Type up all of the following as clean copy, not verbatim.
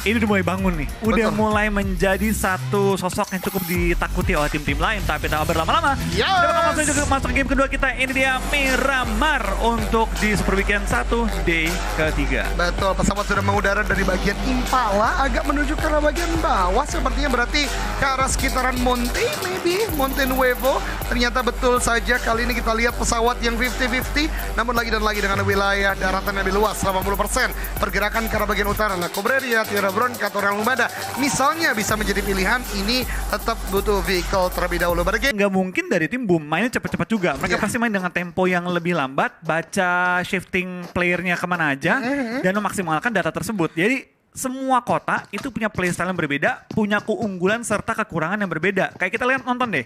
ini udah mulai bangun nih. Udah mulai menjadi satu sosok yang cukup ditakuti oleh tim-tim lain. Tapi tak berlama-lama, kita bakal masuk juga ke master game kedua kita. Ini dia Miramar untuk di Super Weekend 1 day ketiga. Betul, pesawat sudah mengudara dari bagian Impala agak menuju ke arah bagian bawah. Sepertinya berarti ke arah sekitaran Monte, maybe Monte Nuevo. Ternyata betul saja kali ini kita lihat pesawat yang 50-50. Namun lagi dan lagi dengan wilayah daratan yang lebih luas, 80%. Pergerakan ke arah bagian utara, La Cobreria, Tierra Bronca, Torreon Lumada. Misalnya bisa menjadi pilihan, ini tetap butuh vehicle terlebih dahulu. Nggak mungkin dari tim Boom mainnya cepat-cepat juga. Mereka pasti main dengan tempo yang lebih lambat, baca shifting playernya kemana aja, dan memaksimalkan data tersebut. Jadi semua kota itu punya playstyle yang berbeda, punya keunggulan serta kekurangan yang berbeda. Kayak kita lihat nonton deh,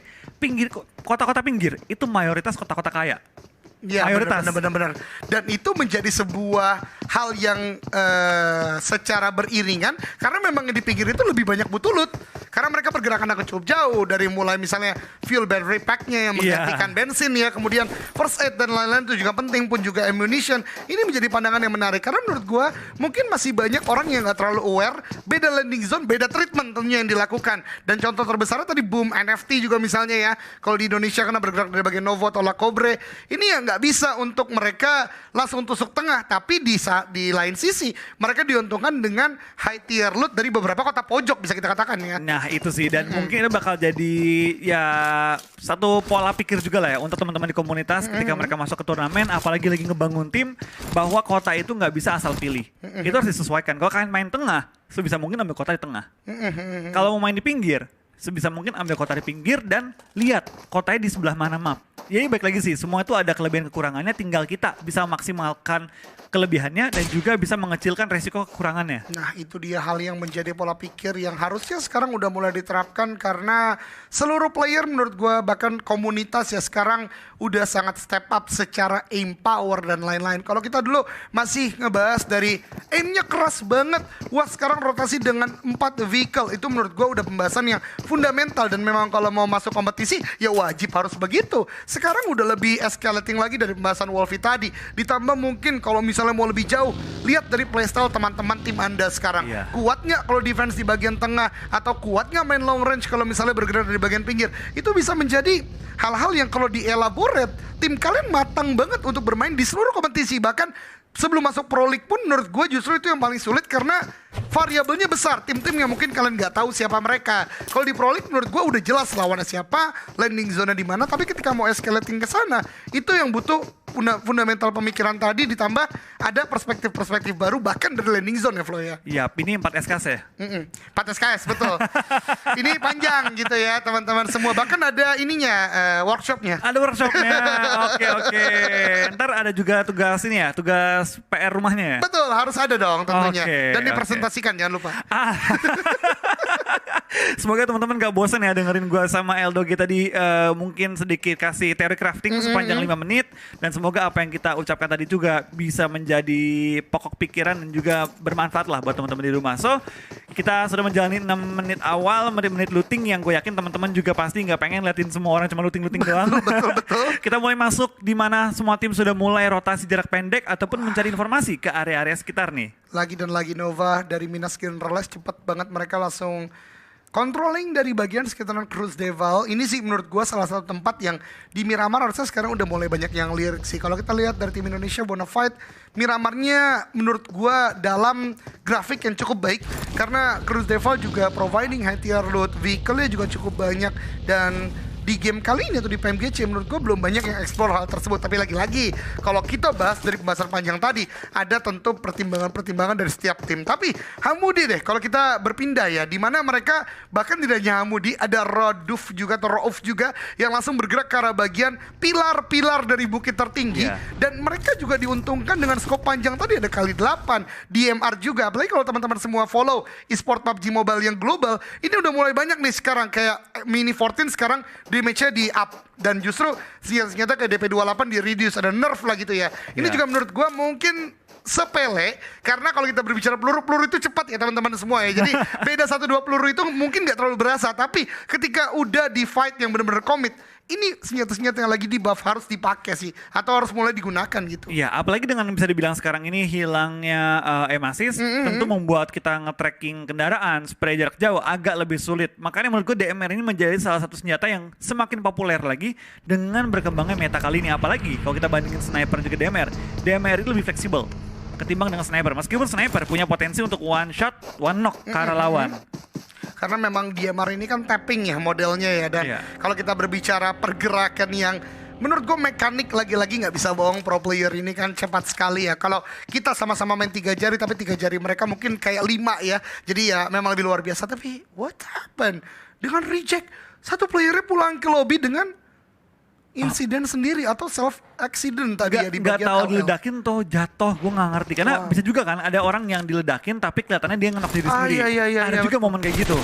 kota-kota pinggir itu mayoritas kota-kota kaya. Ya, benar-benar. Dan itu menjadi sebuah hal yang secara beriringan karena memang di pinggir itu lebih banyak butulut. Karena mereka pergerakan akan cukup jauh dari mulai misalnya fuel battery pack-nya yang menggantikan bensin ya, kemudian first aid dan lain-lain itu juga penting, pun juga ammunition. Ini menjadi pandangan yang menarik karena menurut gua mungkin masih banyak orang yang nggak terlalu aware, beda landing zone, beda treatment tentunya yang dilakukan. Dan contoh terbesarnya tadi Boom NFT juga misalnya ya. Kalau di Indonesia karena bergerak dari bagian Novo atau La Cobre, ini yang nggak bisa untuk mereka langsung tusuk tengah, tapi di lain sisi mereka diuntungkan dengan high tier loot dari beberapa kota pojok bisa kita katakan ya. Nah itu sih, dan mungkin itu bakal jadi ya satu pola pikir juga lah ya untuk teman-teman di komunitas ketika mereka masuk ke turnamen, apalagi lagi ngebangun tim, bahwa kota itu nggak bisa asal pilih. Itu harus disesuaikan. Kalau kalian main tengah, sebisa mungkin ambil kota di tengah. Kalau mau main di pinggir, sebisa mungkin ambil kota di pinggir dan lihat kotanya di sebelah mana map. Jadi baik lagi sih, semua itu ada kelebihan kekurangannya, tinggal kita bisa maksimalkan kelebihannya dan juga bisa mengecilkan resiko kekurangannya. Nah itu dia hal yang menjadi pola pikir yang harusnya sekarang udah mulai diterapkan karena seluruh player menurut gue, bahkan komunitas ya sekarang udah sangat step up secara aim power dan lain-lain. Kalau kita dulu masih ngebahas dari aimnya keras banget, wah sekarang rotasi dengan 4 vehicle, itu menurut gue udah pembahasan yang fundamental dan memang kalau mau masuk kompetisi ya wajib harus begitu. Sekarang udah lebih escalating lagi dari pembahasan Wolfie tadi, ditambah mungkin kalau misalnya mau lebih jauh, lihat dari playstyle teman-teman tim Anda sekarang. Kuat nggak kalau defense di bagian tengah, atau kuat nggak main long range kalau misalnya bergerak dari bagian pinggir. Itu bisa menjadi hal-hal yang kalau dielaborate, tim kalian matang banget untuk bermain di seluruh kompetisi. Bahkan sebelum masuk Pro League pun menurut gue justru itu yang paling sulit karena variabelnya besar. Tim-tim yang mungkin kalian nggak tahu siapa mereka. Kalau di Pro League menurut gue udah jelas lawannya siapa, landing zona di mana. Tapi ketika mau escalating ke sana, itu yang butuh fundamental pemikiran tadi, ditambah ada perspektif-perspektif baru bahkan dari landing zone ya Flo ya. Iya, ini 4 SKS ya? 4 SKS betul. Ini panjang gitu ya teman-teman semua. Bahkan ada ininya, workshopnya. Ada workshopnya, oke. Ntar ada juga tugas ini ya, tugas PR rumahnya ya? Betul, harus ada dong tentunya. Dan dipresentasikan jangan lupa. Semoga teman-teman gak bosan ya dengerin gue sama Eldo kita di mungkin sedikit kasih teori crafting sepanjang 5 menit. Dan semoga apa yang kita ucapkan tadi juga bisa menjadi pokok pikiran dan juga bermanfaat lah buat teman-teman di rumah. So, kita sudah menjalani 6 menit awal, menit-menit looting yang gue yakin teman-teman juga pasti gak pengen liatin semua orang cuma looting-looting doang. Betul. Kita mulai masuk di mana semua tim sudah mulai rotasi jarak pendek ataupun mencari informasi ke area-area sekitar nih. Lagi dan lagi Nova dari Minas Generales cepet banget mereka langsung controlling dari bagian sekitaran Cruz Deval. Ini sih menurut gue salah satu tempat yang di Miramar harusnya sekarang udah mulai banyak yang lirik sih. Kalau kita lihat dari tim Indonesia Bonafide, Miramarnya menurut gue dalam grafik yang cukup baik karena Cruz Deval juga providing high tier loot, vehicle-nya juga cukup banyak. Dan di game kali ini atau di PMGC menurut gue belum banyak yang explore hal tersebut. Tapi lagi-lagi kalau kita bahas dari pembahasan panjang tadi, ada tentu pertimbangan-pertimbangan dari setiap tim. Tapi Hamudi deh kalau kita berpindah ya, dimana mereka bahkan tidak hanya Hamudi, ada Roduf juga atau Rauf juga yang langsung bergerak ke arah bagian pilar-pilar dari bukit tertinggi. Dan mereka juga diuntungkan dengan skop panjang tadi, ada kali 8 DMR juga. Apalagi kalau teman-teman semua follow e-sport PUBG Mobile yang global, ini udah mulai banyak nih sekarang. Kayak Mini 14 sekarang damage-nya di up, dan justru senjata kayak DP28 di reduce, ada nerf lah gitu ya. Ini juga menurut gue mungkin sepele, karena kalau kita berbicara peluru itu cepat ya teman-teman semua ya. Jadi beda 1-2 peluru itu mungkin gak terlalu berasa, tapi ketika udah di fight yang benar-benar komit, ini senjata-senjata yang lagi di buff harus dipakai sih, atau harus mulai digunakan gitu. Iya, apalagi dengan bisa dibilang sekarang ini hilangnya emasis, tentu membuat kita nge-tracking kendaraan, spray jarak jauh agak lebih sulit. Makanya menurut gue DMR ini menjadi salah satu senjata yang semakin populer lagi dengan berkembangnya meta kali ini. Apalagi kalau kita bandingin sniper juga DMR itu lebih fleksibel ketimbang dengan sniper. Meskipun sniper punya potensi untuk one shot, one knock ke arah lawan. Karena memang DMR ini kan tapping ya modelnya ya. Dan kalau kita berbicara pergerakan yang menurut gue mekanik lagi-lagi nggak bisa bohong, pro player ini kan cepat sekali ya. Kalau kita sama-sama main 3 jari tapi 3 jari mereka mungkin kayak 5 ya. Jadi ya memang lebih luar biasa. Tapi what happened? Dengan reject, satu playernya pulang ke lobby dengan insiden sendiri atau self accident tadi ya di bagian Gak tahu LL. diledakin tuh jatuh, gue nggak ngerti. Karena bisa juga kan ada orang yang diledakin tapi kelihatannya dia ngenok diri sendiri. Ada juga momen kayak gitu.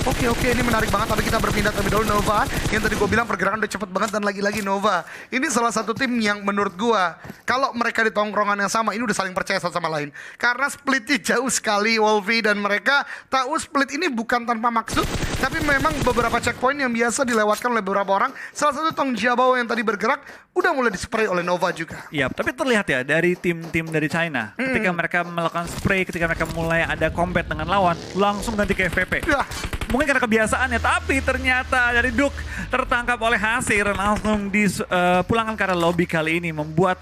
Oke, ini menarik banget. Tapi kita berpindah terlebih dahulu Nova. Yang tadi gue bilang pergerakan udah cepet banget. Dan lagi-lagi Nova, ini salah satu tim yang menurut gue, kalau mereka di tongkrongan yang sama, ini udah saling percaya satu sama lain. Karena splitnya jauh sekali Wolvie. Dan mereka tahu split ini bukan tanpa maksud, tapi memang beberapa checkpoint yang biasa dilewatkan oleh beberapa orang. Salah satu Tong Jiabao yang tadi bergerak udah mulai dispray oleh Nova juga. Iya, tapi terlihat ya dari tim-tim dari China, ketika mereka melakukan spray, ketika mereka mulai ada combat dengan lawan, langsung ganti ke FPP. Mungkin karena kebiasaannya, tapi ternyata dari Duke tertangkap oleh Hasir, langsung dipulangkan ke arah lobby kali ini, membuat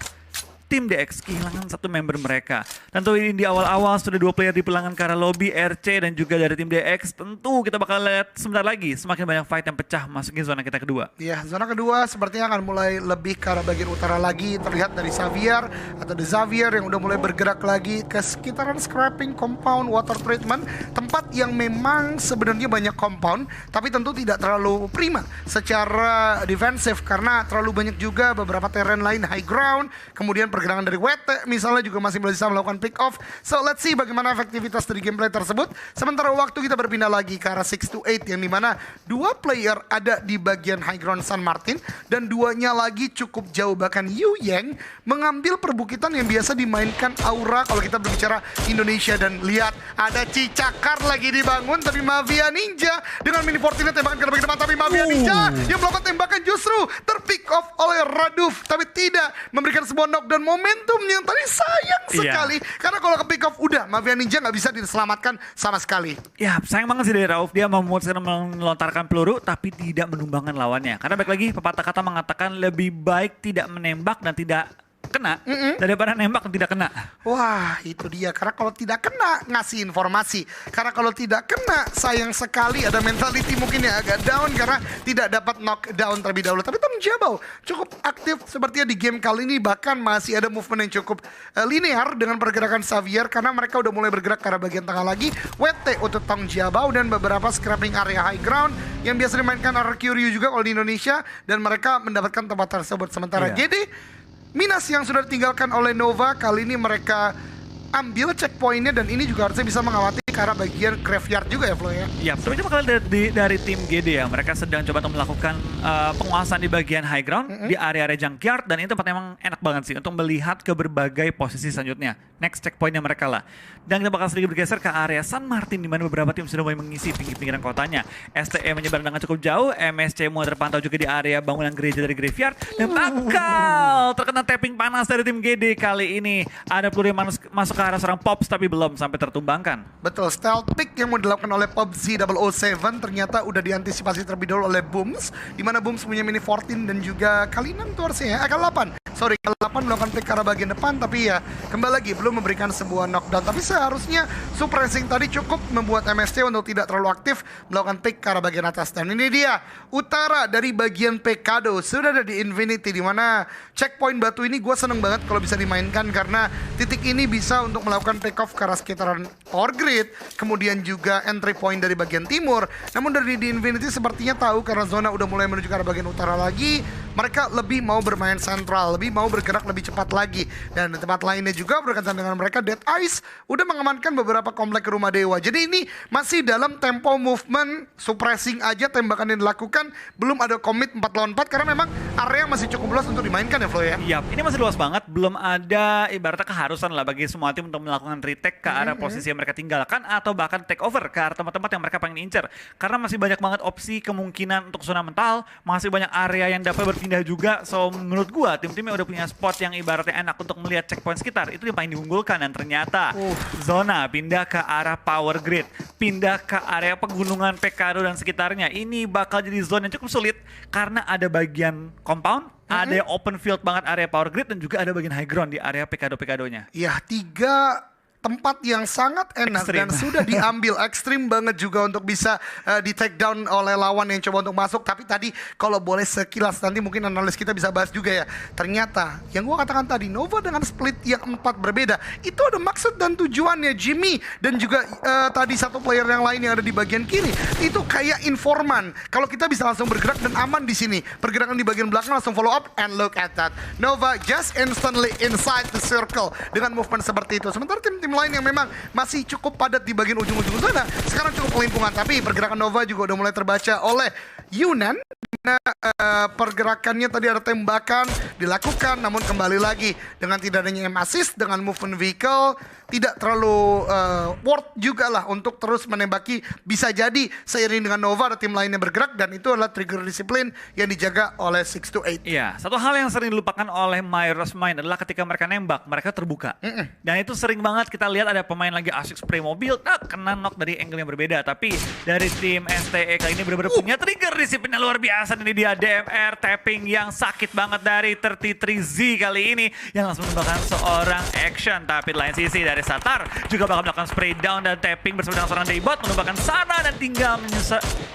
tim DX kehilangan satu member mereka. Tentu ini di awal-awal sudah 2 player dipulangkan ke arah lobby, RC dan juga dari tim DX. Tentu kita bakal lihat sebentar lagi semakin banyak fight yang pecah masukin zona kita kedua. Iya, zona kedua sepertinya akan mulai lebih ke arah bagian utara lagi. Terlihat dari Xavier atau The Xavier yang udah mulai bergerak lagi ke sekitaran scrapping compound water treatment. Tempat yang memang sebenarnya banyak compound, tapi tentu tidak terlalu prima secara defensif. Karena terlalu banyak juga beberapa terrain lain high ground. Kemudian pergerakan dari WT misalnya juga masih bisa melakukan pick off. So let's see bagaimana efektivitas dari gameplay tersebut. Sementara waktu kita berpindah lagi ke arah 6-8 yang dimana 2 player ada di bagian high ground San Martin dan 2-nya lagi cukup jauh. Bahkan Yu Yang mengambil perbukitan yang biasa dimainkan Aura kalau kita berbicara Indonesia. Dan lihat ada Cicakar lagi dibangun, tapi Mafia Ninja dengan mini 14 tembakan ke bagian depan, tapi Mafia Ninja yang melakukan tembakan justru terpick off oleh Raduf, tapi tidak memberikan sebuah knockdown momentum yang tadi sayang sekali. Karena kalau ke pick off udah Mafia Ninja nggak bisa diselamatkan sama sekali. Ya sayang banget sih dari Rauf, dia memutuskan melontarkan peluru tapi tidak menumbangkan lawannya. Karena baik lagi pepatah kata mengatakan lebih baik tidak menembak dan tidak kena daripada nembak dan tidak kena. Wah, itu dia. Karena kalau tidak kena ngasih informasi. Karena kalau tidak kena sayang sekali, ada mentality mungkin yang agak down karena tidak dapat knockdown terlebih dahulu. Tapi Tong Jiabao cukup aktif sepertinya di game kali ini, bahkan masih ada movement yang cukup linear dengan pergerakan Xavier karena mereka udah mulai bergerak ke arah bagian tengah lagi. WT untuk Tong Jiabao dan beberapa scrapping area high ground yang biasa dimainkan Arcuryu juga kalau di Indonesia, dan mereka mendapatkan tempat tersebut. Sementara GD Minas yang sudah ditinggalkan oleh Nova, kali ini mereka ambil checkpointnya dan ini juga harusnya bisa mengawati ke arah bagian graveyard juga ya Flo ya. Ya, tapi itu bakal dari tim GD ya. Mereka sedang coba untuk melakukan penguasaan di bagian high ground, di area-area junkyard, dan ini tempat memang enak banget sih untuk melihat ke berbagai posisi selanjutnya. Next checkpointnya mereka lah. Dan kita bakal sedikit bergeser ke area San Martin di mana beberapa tim sudah mulai mengisi pinggir-pinggiran kotanya. STE menyebar dengan cukup jauh, MSC mulai terpantau juga di area bangunan gereja dari graveyard, dan bakal terkena tapping panas dari tim GD kali ini. Ada peluru yang masuk ke arah seorang Pops tapi belum sampai tertumbangkan. Betul, stealth pick yang mau dilakukan oleh PUBG 007 ternyata udah diantisipasi terlebih dahulu oleh Booms, di mana Booms punya mini 14 dan juga kali 6 tuh harusnya ya, kali 8. Sorry, kali 8 melakukan pick ke arah bagian depan, tapi ya kembali lagi belum memberikan sebuah knockdown. Tapi seharusnya suppressing tadi cukup membuat MSC untuk tidak terlalu aktif melakukan pick ke arah bagian atas. Dan ini dia utara dari bagian Pekado sudah ada di Infinity, di mana checkpoint batu ini gue seneng banget kalau bisa dimainkan karena titik ini bisa untuk melakukan take off ke arah sekitaran power grid, kemudian juga entry point dari bagian timur. Namun dari di Infinity sepertinya tahu karena zona udah mulai menuju ke arah bagian utara lagi, mereka lebih mau bermain sentral, lebih mau bergerak lebih cepat lagi. Dan di tempat lainnya juga berkaitan dengan mereka, Dead Eyes udah mengamankan beberapa komplek rumah dewa. Jadi ini masih dalam tempo movement, suppressing aja tembakan yang dilakukan, belum ada commit 4 lawan 4 karena memang area masih cukup luas untuk dimainkan ya Flo ya. Iya, ini masih luas banget, belum ada ibaratnya keharusan lah bagi semua tim untuk melakukan retake ke arah posisi yang mereka tinggalkan atau bahkan take over ke arah tempat-tempat yang mereka pengen incer. Karena masih banyak banget opsi kemungkinan untuk zona mental, masih banyak area yang dapat berpindah juga. So menurut gua tim-timnya udah punya spot yang ibaratnya enak untuk melihat checkpoint sekitar. Itu yang paling diunggulkan dan ternyata zona pindah ke arah power grid, pindah ke area pegunungan Pekado dan sekitarnya. Ini bakal jadi zona yang cukup sulit karena ada bagian compound, ada open field banget area power grid dan juga ada bagian high ground di area Pekado-Pekadonya. Ya, 3 tempat yang sangat enak Ekstrim. dan sudah diambil ekstrim banget juga untuk bisa di take down oleh lawan yang coba untuk masuk. Tapi tadi kalau boleh sekilas nanti mungkin analis kita bisa bahas juga ya. Ternyata yang gua katakan tadi, Nova dengan split yang 4 berbeda itu ada maksud dan tujuannya. Jimmy dan juga tadi satu player yang lain yang ada di bagian kiri itu kayak informan. Kalau kita bisa langsung bergerak dan aman di sini, pergerakan di bagian belakang langsung follow up and look at that. Nova just instantly inside the circle dengan movement seperti itu. Sementara tim lain yang memang masih cukup padat di bagian ujung-ujung sana sekarang cukup kelimpungan, tapi pergerakan Nova juga udah mulai terbaca oleh Yunan. Pergerakannya tadi ada tembakan dilakukan, namun kembali lagi dengan tidak adanya assist dengan movement vehicle tidak terlalu worth juga lah untuk terus menembaki. Bisa jadi seiring dengan Nova ada tim lainnya bergerak dan itu adalah trigger disiplin yang dijaga oleh 628. Iya, satu hal yang sering dilupakan oleh Myros Mind adalah ketika mereka nembak, mereka terbuka. Dan itu sering banget kita lihat ada pemain lagi asik spray mobil, kena knock dari angle yang berbeda. Tapi dari tim STE kali ini benar-benar punya trigger disiplin yang luar biasa. Ini dia DMR tapping yang sakit banget dari 33Z kali ini yang langsung menembakkan seorang action. Tapi di lain sisi dari Satar juga bakal melakukan spray down dan tapping bersama dengan seorang Daybot menembakkan sana dan tinggal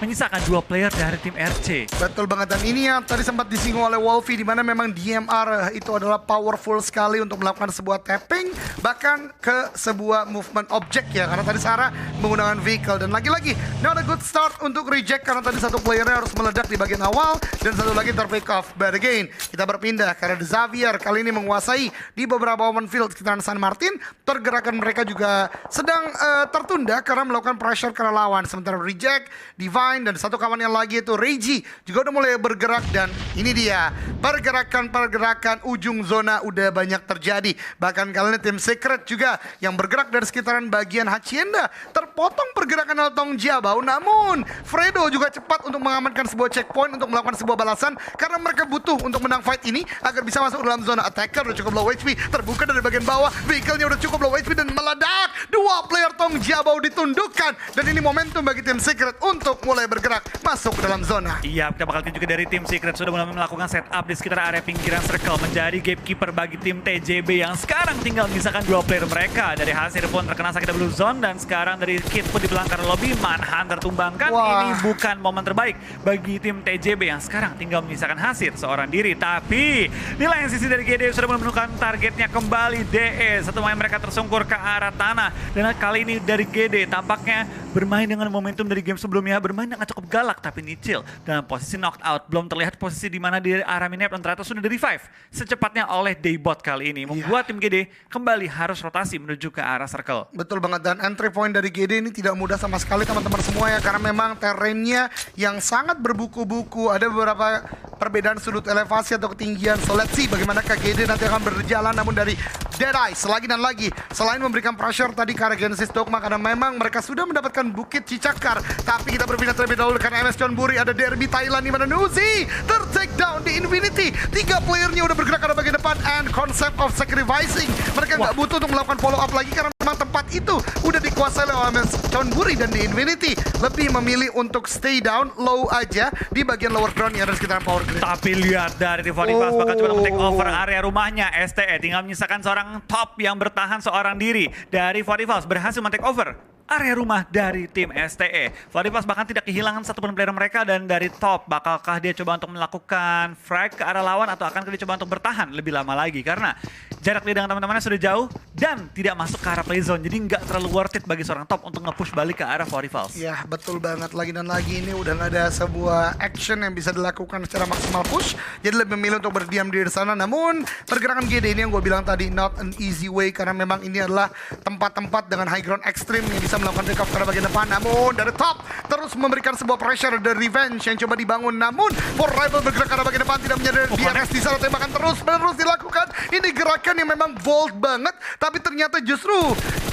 menyisakan 2 player dari tim RC. Betul banget, dan ini yang tadi sempat disinggung oleh Wolfie di mana memang DMR itu adalah powerful sekali untuk melakukan sebuah tapping bahkan ke sebuah movement object ya, karena tadi Sarah menggunakan vehicle. Dan lagi-lagi not a good start untuk reject karena tadi satu playernya harus meledak di bagian awal dan satu lagi ter-pick off. But again, kita berpindah karena Xavier kali ini menguasai di beberapa open field sekitaran San Martin. Pergerakan mereka juga sedang tertunda karena melakukan pressure ke lawan. Sementara Reject, Divine, dan satu kawan yang lagi itu Reggie juga udah mulai bergerak. Dan ini dia, pergerakan ujung zona udah banyak terjadi. Bahkan kali ini tim Secret juga yang bergerak dari sekitaran bagian Hacienda. Terpotong pergerakan Altong Jiabao, namun Fredo juga cepat untuk mengamankan sebuah checkpoint untuk melakukan sebuah balasan karena mereka butuh untuk menang fight ini agar bisa masuk dalam zona. Attacker udah cukup low HP, terbuka dari bagian bawah, vehicle-nya udah cukup low HP dan meledak. 2 player Tong Jiabao ditundukkan dan ini momentum bagi tim Secret untuk mulai bergerak masuk ke dalam zona. Iya, kita bakal lihat juga dari tim Secret sudah mulai melakukan setup di sekitar area pinggiran circle menjadi gatekeeper bagi tim TJB yang sekarang tinggal menyisakan 2 player mereka. Dari Hasir pun terkena sakit blue zone dan sekarang dari Kid pun di belakang lobby, Manhunter tumbangkan. Ini bukan momen terbaik bagi tim TJB yang sekarang tinggal menyisakan Hasir seorang diri. Tapi di lain sisi dari GD sudah menemukan targetnya kembali DE. Satu main mereka tersungkur ke arah tanah dan kali ini dari GD tampaknya bermain dengan momentum dari game sebelumnya, bermain dengan cukup galak tapi Nichil dalam posisi knocked out. Belum terlihat posisi di mana di arah minimap dan ternyata sudah di-revive secepatnya oleh Daybot kali ini. Membuat tim GD kembali harus rotasi menuju ke arah circle. Betul banget, dan entry point dari GD ini tidak mudah sama sekali teman-teman semua ya, karena memang terennya yang sangat berbuku-buku. Ada beberapa perbedaan sudut elevasi atau ketinggian. So let's see bagaimana GD nanti akan berjalan. Namun dari Dead Eyes lagi dan lagi, selain memberikan pressure tadi ke arah Genesis Dogma karena memang mereka sudah mendapatkan Bukit Cicakar, tapi kita berpindah terlebih dahulu karena MS John Buri ada derby Thailand di mana Nuzi ter-take down di Infinity. 3 playernya udah bergerak ke arah bagian depan and concept of sacrificing. Mereka nggak butuh untuk melakukan follow up lagi karena memang tempat itu udah dikuasai oleh MS John Buri, dan di Infinity lebih memilih untuk stay down low aja di bagian lower ground yang ada di sekitaran power grid. Tapi lihat dari T45 bakal coba take over area rumahnya STE, tinggal menyisakan seorang top yang bertahan seorang diri. Dari 45 berhasil men-take over area rumah dari tim STE. Fladivas bahkan tidak kehilangan satupun player mereka, dan dari top bakalkah dia coba untuk melakukan frag ke arah lawan atau akan dia coba untuk bertahan lebih lama lagi karena jarak dia dengan teman-temannya sudah jauh dan tidak masuk ke arah play zone, jadi nggak terlalu worth it bagi seorang top untuk nge-push balik ke arah Fladivas. Ya betul banget, lagi dan lagi ini udah nggak ada sebuah action yang bisa dilakukan secara maksimal push, jadi lebih memilih untuk berdiam di sana. Namun pergerakan GD ini yang gue bilang tadi not an easy way, karena memang ini adalah tempat-tempat dengan high ground ekstrim yang bisa melakukan pick up ke arah bagian depan. Namun dari top terus memberikan sebuah pressure dari revenge yang coba dibangun, namun for rival bergerak ke arah bagian depan tidak menyadari DRS di sana, tembakan terus menerus dilakukan. Ini gerakan yang memang bold banget, tapi ternyata justru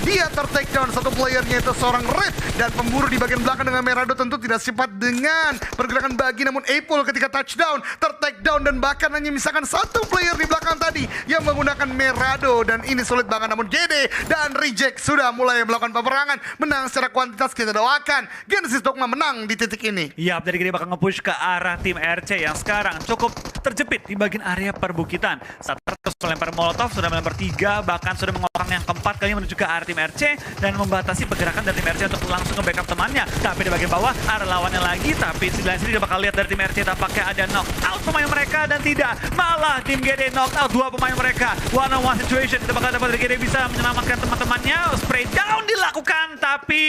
dia ter-take down satu playernya, itu seorang Red, dan pemburu di bagian belakang dengan Merado tentu tidak sempat dengan pergerakan bagi, namun Apple ketika touchdown ter-take down dan bahkan hanya misalkan satu player di belakang tadi yang menggunakan Merado, dan ini sulit banget. Namun GD dan Reject sudah mulai melakukan peperangan, menang secara kuantitas. Kita doakan Genesis Dogma menang di titik ini. Yap, dari GD bakal nge-push ke arah tim RC yang sekarang cukup terjepit di bagian area perbukitan. Saat terus melempar molotov, sudah melempar 3, bahkan sudah mengorang yang keempat kali menuju ke arah tim RC dan membatasi pergerakan dari tim RC untuk langsung nge-backup temannya. Tapi di bagian bawah ada lawannya lagi, tapi sebelah sini dia bakal lihat dari tim RC tampaknya ada knock out pemain mereka, dan tidak, malah tim GD knock out 2 pemain mereka. One on one situation, kita bakal dapat dari GD bisa menyelamatkan teman-temannya. Spray down dilakukan, tapi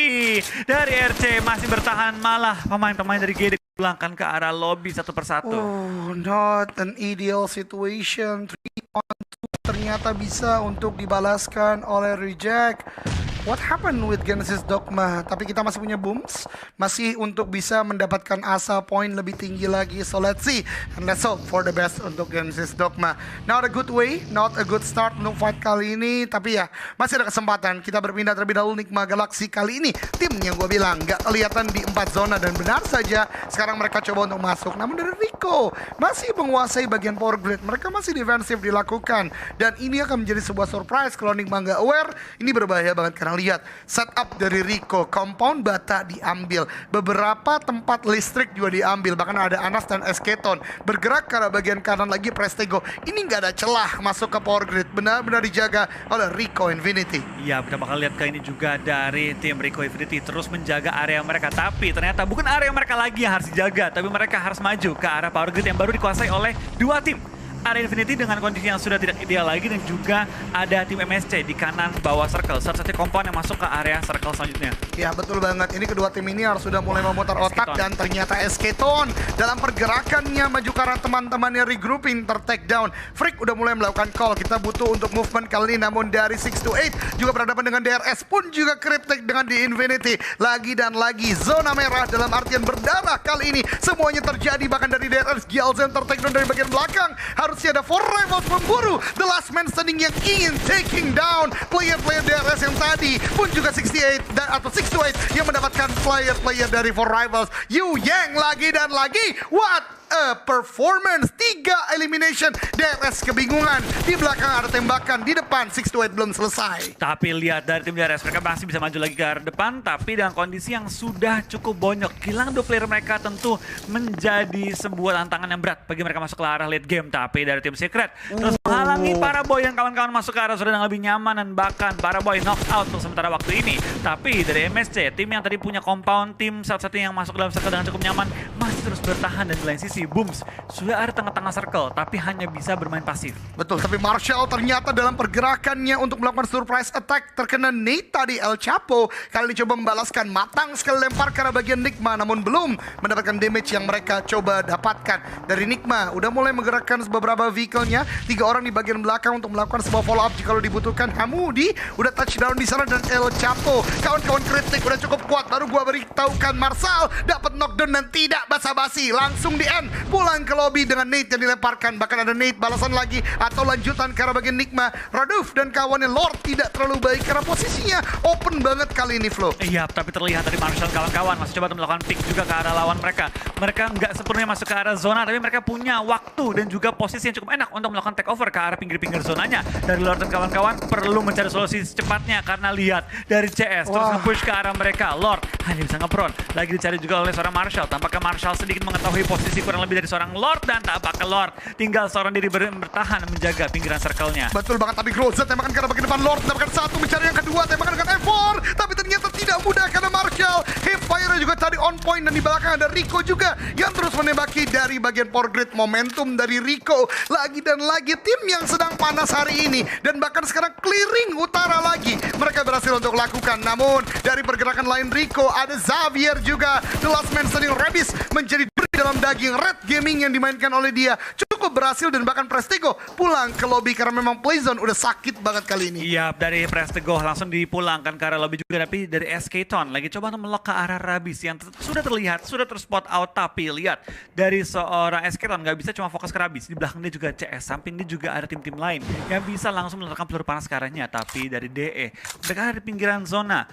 dari RC masih bertahan, malah pemain-pemain dari GD pulangkan ke arah lobby satu persatu. Oh, not an ideal situation. 3-on-2 ternyata bisa untuk dibalaskan oleh Reject. What happened with Genesis Dogma? Tapi kita masih punya Booms, masih untuk bisa mendapatkan asa poin lebih tinggi lagi. So let's see and let's hope for the best untuk Genesis Dogma. Not a good way, not a good start untuk fight kali ini. Tapi ya masih ada kesempatan. Kita berpindah terlebih dahulu Nigma Galaxy kali ini. Tim yang gue bilang gak kelihatan di 4 zona, dan benar saja sekarang mereka coba untuk masuk. Namun dari Rico masih menguasai bagian power grid. Mereka masih defensif dilakukan, dan ini akan menjadi sebuah surprise kalau Nigma gak aware. Ini berbahaya banget karena lihat setup dari Rico, compound bata diambil, beberapa tempat listrik juga diambil, bahkan ada Anas dan Esketon bergerak ke arah bagian kanan lagi. Prestego ini nggak ada celah masuk ke power grid, benar-benar dijaga oleh Rico Infinity. Ya, kita bakal lihat ke ini juga dari tim Rico Infinity terus menjaga area mereka, tapi ternyata bukan area mereka lagi yang harus dijaga, tapi mereka harus maju ke arah power grid yang baru dikuasai oleh 2 tim. Area Infinity dengan kondisi yang sudah tidak ideal lagi, dan juga ada tim MSC di kanan bawah circle, satu-satu compound yang masuk ke area circle selanjutnya. Ya betul banget, ini kedua tim ini harus sudah mulai memutar otak, dan ternyata Esketon dalam pergerakannya maju ke arah teman-temannya regrouping ter-take down. Freak udah mulai melakukan call, kita butuh untuk movement kali ini, namun dari 6 to 8 juga berhadapan dengan DRS pun juga cryptic dengan di Infinity. Lagi dan lagi zona merah dalam artian berdarah kali ini, semuanya terjadi, bahkan dari DRS Gialzen ter-take down dari bagian belakang. Harusnya ada 4 rivals pemburu the last man standing yang ingin taking down player-player DRS yang tadi, pun juga 68 atau 6 to 8 yang mendapatkan player-player dari 4 rivals. Yu Yang lagi dan lagi, what a performance, 3 elimination. DRS kebingungan, di belakang ada tembakan, di depan 6 to 8 belum selesai. Tapi lihat dari tim DRS, mereka masih bisa maju lagi ke arah depan, tapi dengan kondisi yang sudah cukup bonyok. Kehilangan 2 player mereka tentu menjadi sebuah tantangan yang berat bagi mereka masuk ke arah late game. Tapi dari tim Secret terus menghalangi para boy dan kawan-kawan masuk ke arah zona yang lebih nyaman, dan bahkan para boy knock out untuk sementara waktu ini. Tapi dari MSC, tim yang tadi punya compound, tim satu-satunya yang masuk dalam circle dengan cukup nyaman, masih terus bertahan, dan di lain sisi Booms sudah ada tengah-tengah circle, tapi hanya bisa bermain pasif. Betul, tapi Marshall ternyata dalam pergerakannya untuk melakukan surprise attack terkena Nate tadi. El Chapo kali ini coba membalaskan, matang sekali lempar ke arah bagian Nigma, namun belum mendapatkan damage yang mereka coba dapatkan. Dari Nigma udah mulai menggerakkan beberapa vehicle-nya, 3 orang di bagian belakang untuk melakukan sebuah follow up jika dibutuhkan. Hamudi udah touchdown di sana, dan El Chapo kawan-kawan kritik udah cukup kuat. Baru gua beritahukan Marshall dapat knockdown dan tidak basa-basi, langsung di end, pulang ke lobby dengan Nate yang dilemparkan. Bahkan ada Nate balasan lagi atau lanjutan ke arah bagian Nigma. Raduf dan kawannya Lord tidak terlalu baik karena posisinya open banget kali ini, Flo. Iya, tapi terlihat dari Marshall kawan-kawan masih coba untuk melakukan pick juga ke arah lawan mereka. Mereka nggak sepenuhnya masuk ke arah zona, tapi mereka punya waktu dan juga posisi yang cukup enak untuk melakukan take over ke arah pinggir-pinggir zonanya. Dari Lord dan kawan-kawan perlu mencari solusi secepatnya, karena lihat dari CS terus nge-push ke arah mereka. Lord hanya bisa nge-prone. Lagi dicari juga oleh seorang Marshall. Tampaknya Marshall sedikit mengetahui posisi kurang lebih dari seorang Lord dan tak bakal Lord. Tinggal seorang diri bertahan menjaga pinggiran circle-nya. Betul banget, tapi Groza tembakan ke arah bagian depan Lord, tembakan satu, mencari yang kedua, tembakan dengan M4, tapi ternyata tidak mudah karena Marshall, Hipfire juga tadi on point, dan di belakang ada Rico juga yang terus menembaki dari bagian power grid. Momentum dari Rico lagi dan lagi, tim yang sedang panas hari ini, dan bahkan sekarang clearing utara lagi mereka berhasil untuk lakukan. Namun dari pergerakan lain Rico, ada Xavier juga, the last man standing Rebis menjadi duri dalam daging. Red Gaming yang dimainkan oleh dia cukup berhasil, dan bahkan Prestigo pulang ke lobby karena memang Playzone udah sakit banget kali ini. Iya, dari Prestigo langsung dipulangkan ke arah lobby juga, tapi dari SK Ton lagi coba untuk melok ke arah Rabis yang sudah terlihat, sudah terspot out, tapi lihat dari seorang SK Ton nggak bisa cuma fokus ke Rabis, di belakang dia juga CS, samping dia juga ada tim-tim lain yang bisa langsung meledakkan peluru panas ke arahnya, tapi dari DE mereka ada di pinggiran zona,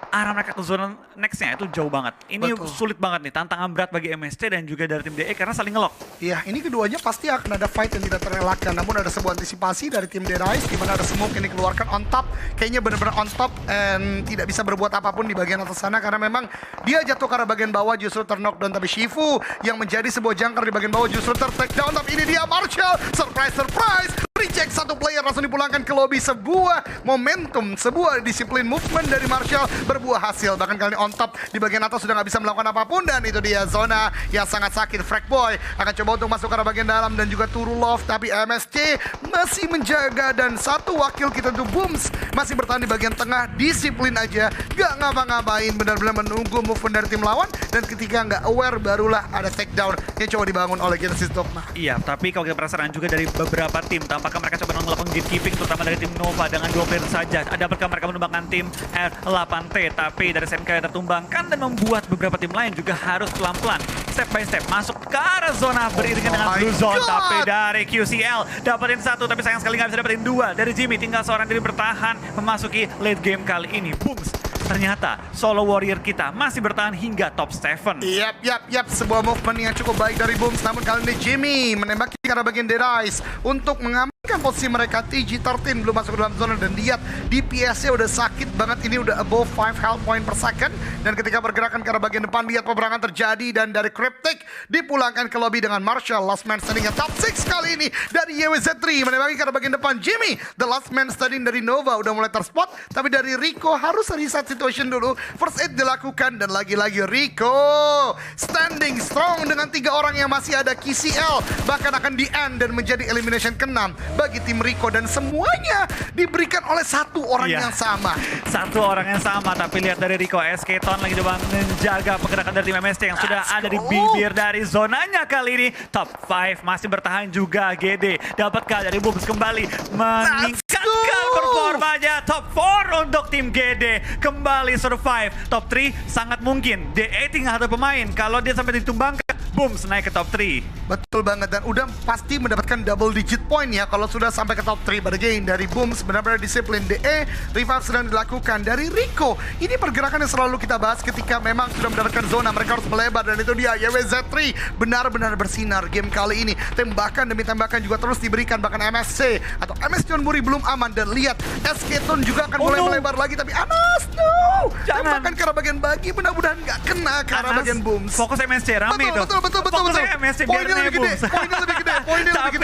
arah mereka ke zona nextnya itu jauh banget. Ini Betul. sulit banget nih, tantangan berat bagi MST dan juga dari tim DE karena saling ngelok. Iya, ini keduanya pasti akan ada fight yang tidak terelakkan. Namun ada sebuah antisipasi dari tim Dead Eyes, di mana ada smoke yang dikeluarkan on top. Kayaknya benar-benar on top and tidak bisa berbuat apapun di bagian atas sana karena memang dia jatuh ke arah bagian bawah justru terknockdown. Tapi Shifu yang menjadi sebuah jangkar di bagian bawah justru ter-takedown. Tapi ini dia Marshall, surprise, reject satu player, langsung dipulangkan ke lobby. Sebuah momentum, sebuah disiplin movement dari Marshall berbuah hasil. Bahkan kali ini on top di bagian atas sudah nggak bisa melakukan apapun, dan itu dia zona yang sangat sakit. Fragboy akan coba untuk masuk ke arah bagian dalam dan juga Turulov, tapi MSC masih menjaga, dan satu wakil kita tuh Booms masih bertahan di bagian tengah, disiplin aja, gak ngapa-ngapain, benar-benar menunggu movement dari tim lawan, dan ketika nggak aware barulah ada takedown yang coba dibangun oleh Genesis Dogma. Iya, tapi kalau kita perasaan juga dari beberapa tim, tampaknya mereka coba melakukan gatekeeping, terutama dari tim Nova dengan 2 player saja. Adakah mereka menumbangkan tim R8T, tapi dari SMK yang tertumbangkan dan membuat beberapa tim lain juga harus pelan-pelan, step by step, masuk ke arah zona beriringan dengan Blue Zone. Tapi dari QCL dapetin satu, tapi sayang sekali nggak bisa dapetin dua. Dari Jimmy tinggal seorang diri bertahan memasuki late game kali ini. Booms, ternyata solo warrior kita masih bertahan hingga top 7. Yap, sebuah movement yang cukup baik dari Booms. Namun kali ini Jimmy menembaki ke arah bagian Dead Eyes untuk mengamankan posisi mereka. TG13 belum masuk ke dalam zona, dan lihat DPS-nya udah sakit banget. Ini udah above 5 health point per second, dan ketika pergerakan ke arah bagian depan lihat peperangan terjadi, dan dari Cryptic dipulangkan ke lobby dengan Marshall, last man standing yang top 6 kali ini dari YWZ3 menembaki ke arah bagian depan. Jimmy, the last man standing dari Nova udah mulai terspot, tapi dari Rico harus reset situation dulu. First aid dilakukan, dan lagi-lagi Rico standing strong dengan 3 orang yang masih ada. KCL bahkan akan di end dan menjadi elimination ke-6 bagi tim Rico, dan semuanya diberikan oleh satu orang yang sama. Satu orang yang sama, tapi lihat dari Rico, SK Ton lagi coba menjaga pergerakan dari tim MST yang sudah ada di bibir dari zonanya kali ini. Top 5 masih bertahan juga. GD dapatkah dari Booms kembali meningkatkan performanya. Top 4 untuk tim GD kembali survive. Top 3 sangat mungkin. DE tinggal satu pemain, kalau dia sampai ditumbangkan, Booms naik ke top 3. Betul banget, dan udah pasti mendapatkan double digit point ya kalau sudah sampai ke top 3. But again, dari Booms benar-benar disiplin. DE, revive sedang dilakukan. Dari Rico, ini pergerakan yang selalu kita bahas ketika memang sudah mendapatkan zona, mereka harus melebar, dan itu dia YWZ3 benar-benar bersinar game kali ini. Tembakan demi tembakan juga terus diberikan, bahkan MSC atau MS John Muri belum aman, dan lihat SK Ton juga akan mulai melebar lagi, tapi Anas, no! Tembakan ke arah bagian bagi, mudah-mudahan nggak kena ke arah bagian Booms. Fokus MSC, rame tuh. Betul. Fokusnya MSC biar Poinnya lebih gede, poinnya lebih gede.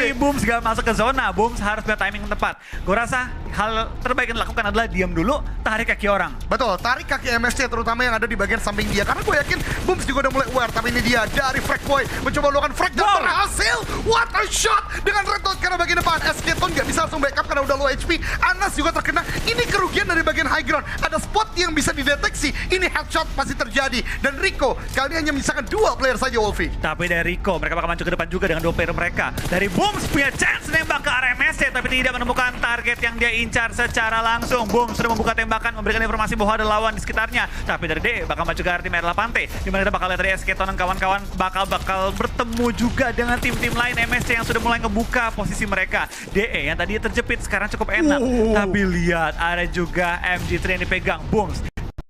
Tapi Booms gak masuk ke zona. Booms harus punya timing yang tepat. Gue rasa hal terbaik yang dilakukan adalah diam dulu, tarik kaki orang. Betul, tarik kaki MSC terutama yang ada di bagian samping dia, karena gue yakin Booms juga udah mulai aware. Tapi ini dia dari Fragboy mencoba melakukan frag dan berhasil. What a shot dengan red dot karena bagian depan. SK Ton gak bisa langsung backup karena udah low HP. Anas juga terkena. Ini kerugian dari bagian high ground. Ada spot yang bisa dideteksi. Ini headshot pasti terjadi, dan Rico kali ini hanya menyisakan 2 player saja, Wolfie. Tapi dari Rico, mereka bakal maju ke depan juga dengan 2 player mereka. Dari Booms punya chance nembak ke arah MSC, tapi tidak menemukan target yang dia incar secara langsung. Booms sudah membuka tembakan, memberikan informasi bahwa ada lawan di sekitarnya. Tapi dari D bakal maju ke arah tim R8T, dimana kita bakal lihat dari SK Ton dan kawan-kawan bakal bertemu juga dengan tim-tim lain MSC yang sudah mulai ngebuka posisi mereka. DE yang tadinya terjepit sekarang cukup enak. Tapi lihat ada juga MG3 yang dipegang. Booms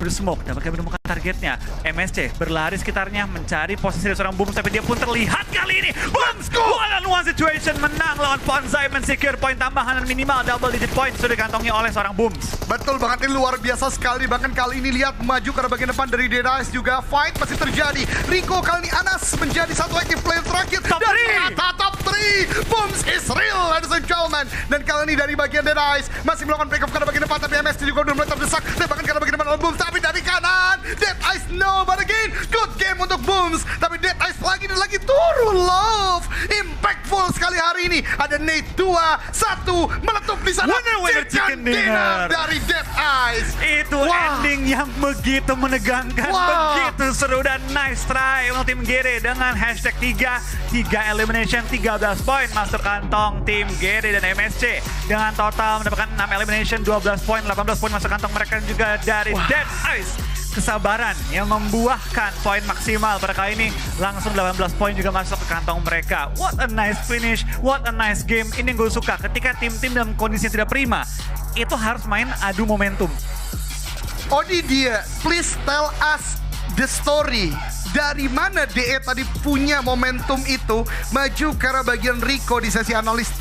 bersmoke dan mereka menemukan targetnya. MSC berlari sekitarnya mencari posisi dari seorang Booms, tapi dia pun terlihat kali ini. Booms one on one situation menang lawan Ponzai, men-secure poin tambahan dan minimal double digit point sudah dikantongi oleh seorang Booms. Betul banget, ini luar biasa sekali. Bahkan kali ini lihat maju ke arah bagian depan dari Dead Eyes juga. Fight masih terjadi. Rico kali ini Anas menjadi satu active player terakhir. Top dan three. ternyata top 3. Booms is real, ladies and gentlemen. Dan kali ini dari bagian Dead Eyes masih melakukan break up ke arah bagian depan. Tapi MSC juga udah mulai terdesak. Tembakan ke arah bagian depan oleh Booms. Tapi dari kanan Dead Eyes no, but again good game untuk Booms. Tapi Dead Eyes lagi dan lagi turun love. Impactful sekali hari ini. Ada Nate 2-1 meletup di sana. Winner chicken dinner dari Dead Eyes. Itu ending yang begitu menegangkan, begitu seru, dan nice try untuk tim GD dengan hashtag 3 elimination, 13 poin masuk kantong tim GD dan MSC dengan total mendapatkan 6 elimination, 12 poin, 18 poin masuk kantong mereka juga dari Dead Eyes. Kesabaran yang membuahkan poin maksimal pada kali ini, langsung 18 poin juga masuk ke kantong mereka. What a nice finish, what a nice game. Ini yang gue suka, ketika tim-tim dalam kondisi yang tidak prima itu harus main adu momentum. Odi dia, please tell us the story. Dari mana DE tadi punya momentum itu maju ke arah bagian Rico di sesi analis